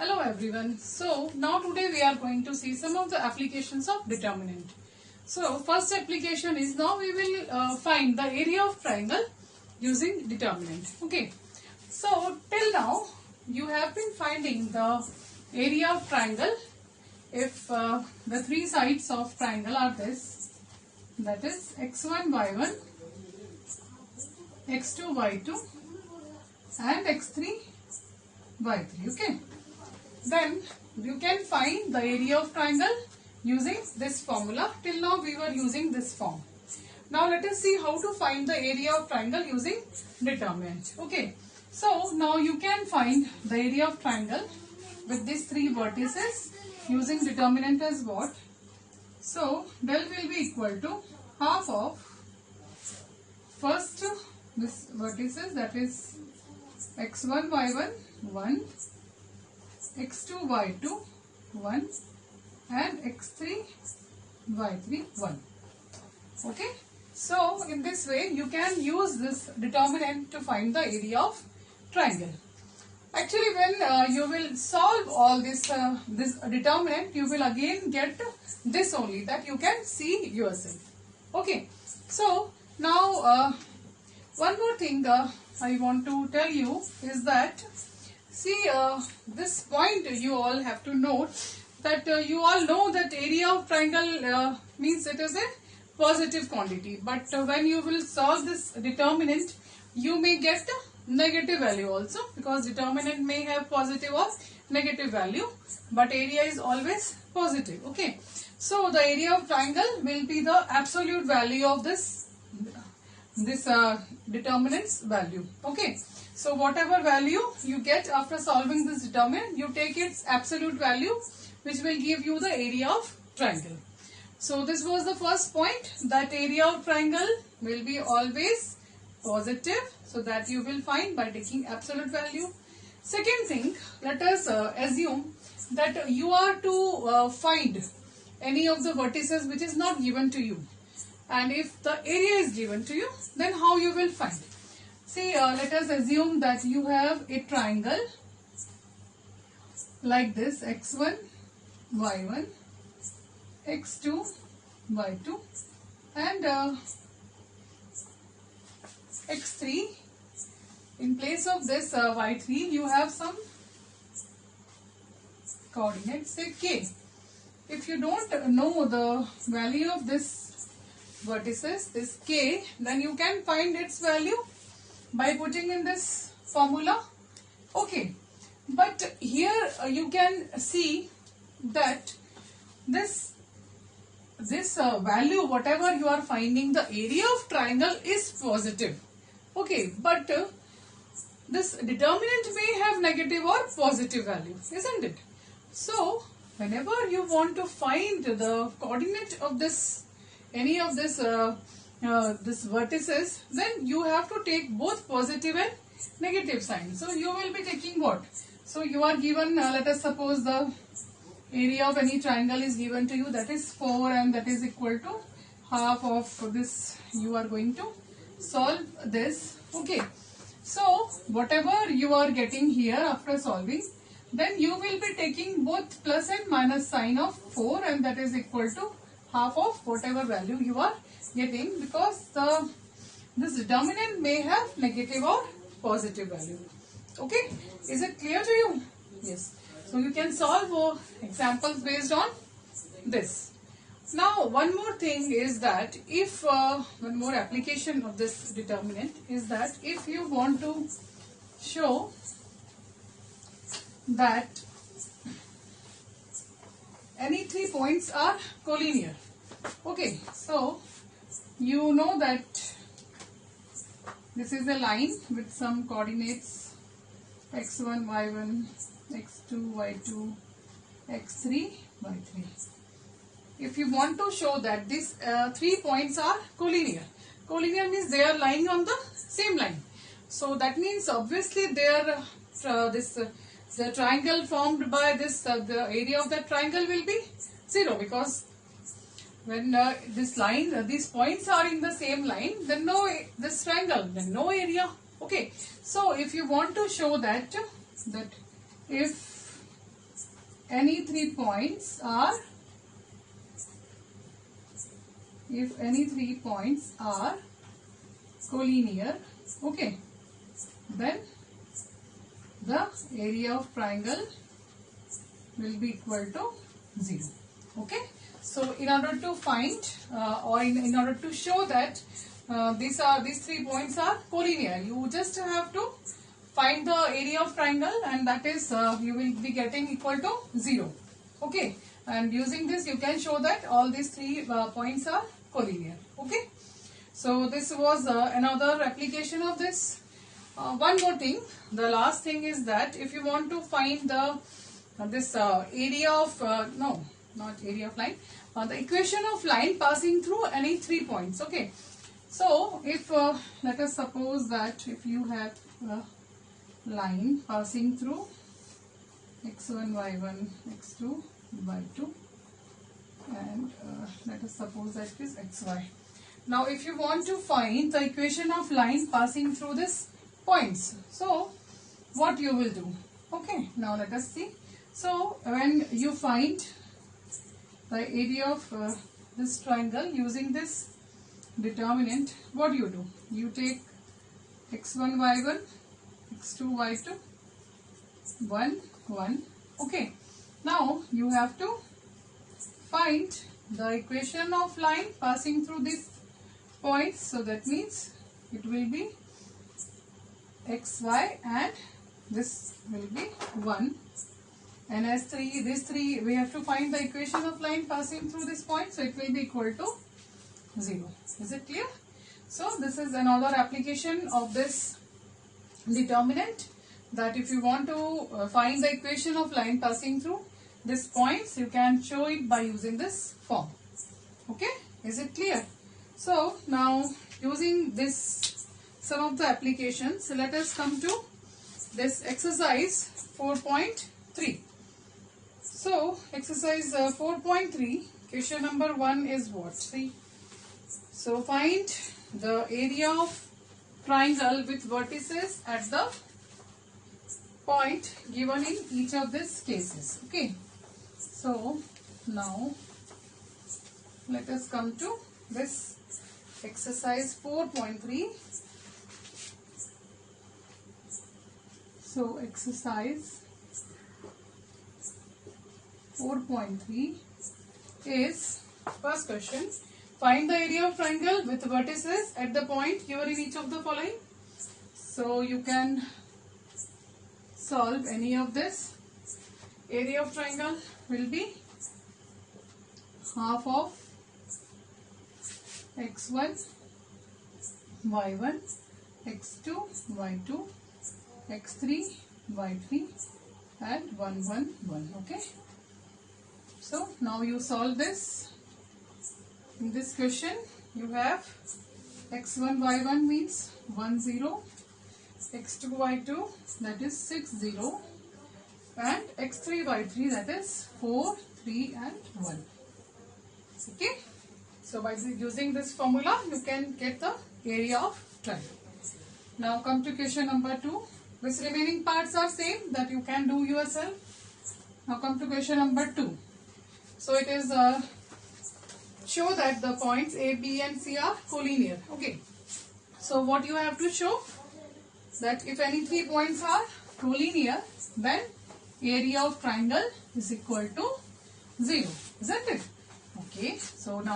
Hello everyone. So now today we are going to see some of the applications of determinant. So first application is now we will find the area of triangle using determinant. Okay. So till now you have been finding the area of triangle if the three sides of triangle are this, that is x1 y1, x2 y2 and x3 y3. Okay. Then you can find the area of triangle using this formula. Till now we were using this form. Now let us see how to find the area of triangle using determinant. Okay. So now you can find the area of triangle with these three vertices using determinant as what? So del will be equal to half of first this vertices, that is x1 y1 1, x2 y2 1 and x3 y3 1. Okay. So in this way you can use this determinant to find the area of triangle. Actually when you will solve all this determinant, you will again get this only, that you can see yourself. Okay. So now one more thing I want to tell you is that see this point you all have to note that you all know that area of triangle means it is a positive quantity, but when you will solve this determinant you may get negative value also, because determinant may have positive or negative value but area is always positive. Okay. So the area of triangle will be the absolute value of this determinant's value. Okay. So whatever value you get after solving this determinant, you take its absolute value, which will give you the area of triangle. So this was the first point, that area of triangle will be always positive. So that you will find by taking absolute value. Second thing, let us assume that you are to find any of the vertices which is not given to you. And if the area is given to you, then how you will find? See, let us assume that you have a triangle like this, x1, y1, x2, y2 and x3. In place of this y3, you have some coordinates, say k. If you don't know the value of this vertices, this k, then you can find its value by putting in this formula. Okay. But here you can see that this value, whatever you are finding, the area of triangle is positive. Okay. But this determinant may have negative or positive value, isn't it? So whenever you want to find the coordinate of this, any of this this vertices, then you have to take both positive and negative signs. So you will be taking what? So you are given, let us suppose the area of any triangle is given to you, that is 4, and that is equal to half of this. You are going to solve this. Okay. So whatever you are getting here after solving, then you will be taking both plus and minus sign of 4, and that is equal to half of whatever value you are getting, because this determinant may have negative or positive value. Okay. Is it clear to you? Yes. So you can solve examples based on this. Now one more thing is that if one more application of this determinant is that if you want to show that any 3 points are collinear. Okay. So you know that this is a line with some coordinates x1, y1, x2, y2, x3, y3. If you want to show that these 3 points are collinear. Collinear means they are lying on the same line. So that means obviously they are the triangle formed by this the area of that triangle will be 0, because when this line, these points are in the same line, then this triangle, then no area. Okay. So if you want to show that if any 3 points are collinear, okay, then the area of triangle will be equal to 0. Okay, so in order to find or in order to show that these 3 points are collinear, you just have to find the area of triangle, and that is you will be getting equal to 0. Okay, and using this you can show that all these 3 points are collinear. Okay, so this was another application of this. One more thing, the last thing is that if you want to find the area of no, not area of line, the equation of line passing through any 3 points. Okay, so if let us suppose that if you have a line passing through x1 y1 x2 y2 and let us suppose that is xy. Now if you want to find the equation of line passing through this points, so what you will do? Okay, now let us see. So when you find the area of this triangle using this determinant, what you do? You take x1 y1 x2 y2 1 1. Okay, now you have to find the equation of line passing through these points, so that means it will be xy and this will be 1, and as these three we have to find the equation of line passing through this point, so it will be equal to 0. Is it clear? So this is another application of this determinant, that if you want to find the equation of line passing through these points, you can show it by using this form. Okay, is it clear? So now using this some of the applications, let us come to this exercise 4.3. So exercise 4.3, question number 1 is what? See, so find the area of triangle with vertices at the point given in each of these cases. Okay, so now let us come to this exercise 4.3. So exercise 4.3 is first question. Find the area of triangle with vertices at the point given in each of the following. So you can solve any of this. Area of triangle will be half of x1 y1 x2 y2 x3 y3 and 1 1 1. Okay, so now you solve this. In this question you have x1 y1 means 1 0, x2 y2 that is 6 0, and x3 y3 that is 4 3 and 1. Okay, so by using this formula you can get the area of triangle. Now come to question number 2. These remaining parts are same, that you can do yourself. Now come to question number 2. So it is show that the points A, B and C are collinear. Okay, so what you have to show? That if any 3 points are collinear, then area of triangle is equal to 0. Isn't it? Okay, so now